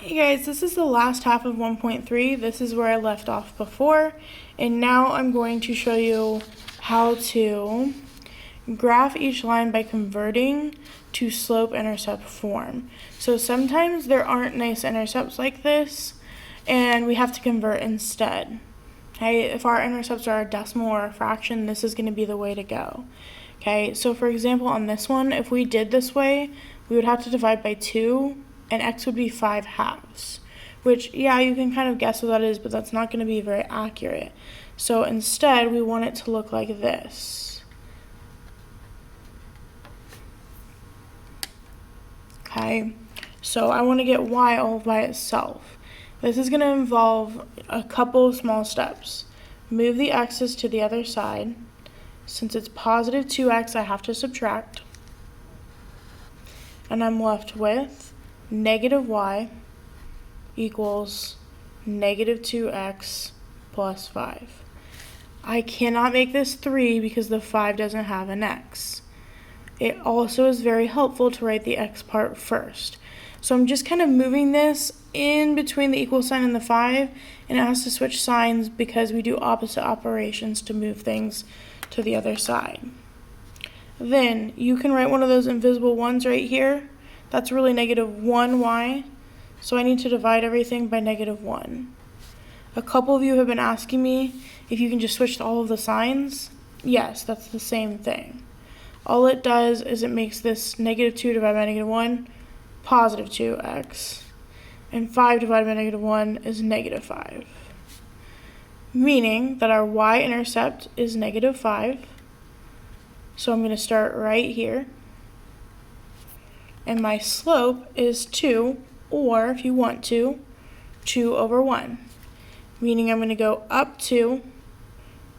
Hey guys, this is the last half of 1.3. This is where I left off before, and now I'm going to show you how to graph each line by converting to slope-intercept form. So sometimes there aren't nice intercepts like this, and we have to convert instead. Okay, if our intercepts are a decimal or a fraction, this is going to be the way to go. Okay, so for example on this one, if we did this way, we would have to divide by 2, and x would be 5/2, which, yeah, you can kind of guess what that is, but that's not going to be very accurate. So instead, we want it to look like this. Okay, so I want to get y all by itself. This is going to involve a couple of small steps. Move the x's to the other side. Since it's positive 2x, I have to subtract. And I'm left with negative y equals negative 2x plus 5. I cannot make this 3 because the 5 doesn't have an x. It also is very helpful to write the x part first. So I'm just kind of moving this in between the equal sign and the 5, and it has to switch signs because we do opposite operations to move things to the other side. Then you can write one of those invisible ones right here. That's really negative 1y, so I need to divide everything by negative 1. A couple of you have been asking me if you can just switch to all of the signs. Yes, that's the same thing. All it does is it makes this negative 2 divided by negative 1 positive 2x, and 5 divided by negative 1 is negative 5, meaning that our y-intercept is negative 5. So I'm going to start right here. And my slope is 2, or if you want to, 2 over 1. Meaning I'm going to go up 2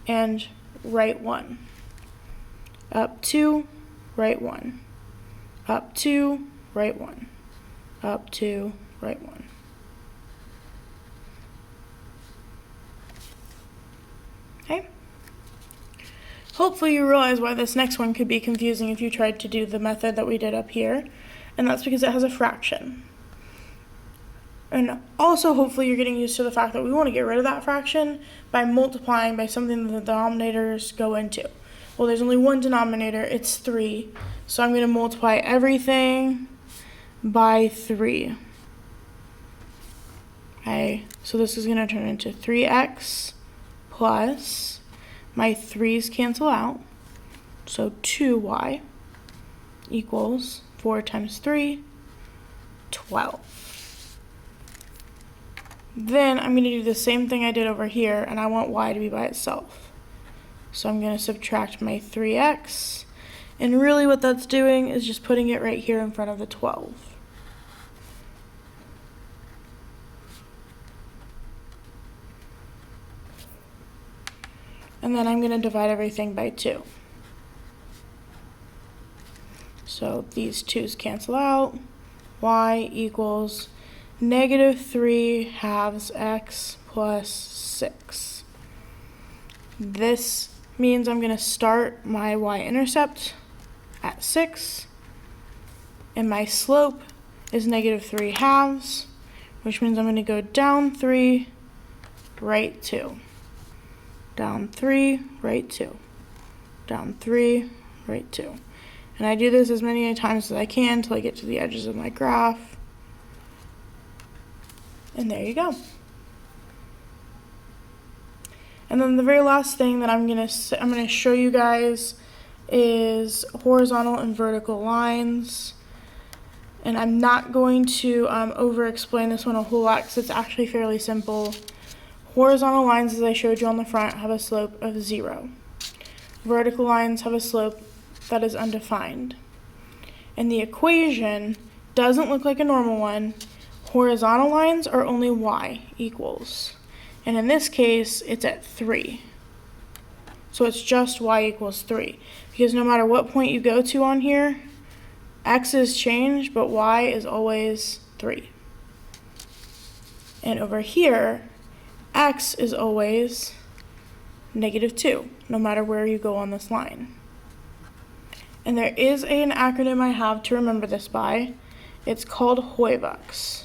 and right 1. Up 2, right 1. Up 2, right 1. Up 2, right 1. Okay? Hopefully you realize why this next one could be confusing if you tried to do the method that we did up here, and that's because it has a fraction. And also hopefully you're getting used to the fact that we want to get rid of that fraction by multiplying by something that the denominators go into. Well, there's only one denominator, it's 3, so I'm going to multiply everything by 3. Okay, so this is going to turn into 3x plus, my 3's cancel out, so 2y equals 4 times 3, 12. Then I'm going to do the same thing I did over here, and I want y to be by itself. So I'm going to subtract my 3x, and really what that's doing is just putting it right here in front of the 12. And then I'm going to divide everything by 2. So these 2's cancel out. Y equals negative 3/2 x plus 6. This means I'm going to start my y-intercept at 6. And my slope is negative 3/2, which means I'm going to go down 3, right 2. Down 3, right 2. Down 3, right 2. And I do this as many times as I can until I get to the edges of my graph. And there you go. And then the very last thing that I'm going to show you guys is horizontal and vertical lines. And I'm not going to over-explain this one a whole lot because it's actually fairly simple. Horizontal lines, as I showed you on the front, have a slope of 0. Vertical lines have a slope that is undefined. And the equation doesn't look like a normal one. Horizontal lines are only y equals. And in this case, it's at 3. So it's just y equals 3. Because no matter what point you go to on here, x is changed, but y is always 3. And over here, x is always negative 2, no matter where you go on this line. And there is an acronym I have to remember this by. It's called HOIVUX.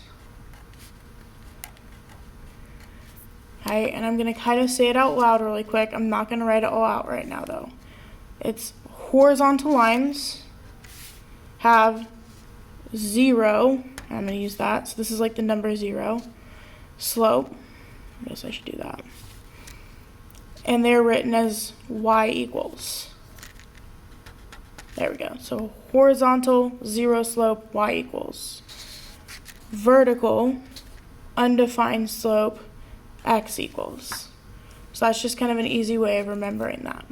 And I'm going to kind of say it out loud really quick. I'm not going to write it all out right now, though. It's horizontal lines have 0. I'm going to use that. So this is like the number 0. Slope. I guess I should do that. And they're written as y equals. There we go. So horizontal, 0 slope, y equals. Vertical, undefined slope, x equals. So that's just kind of an easy way of remembering that.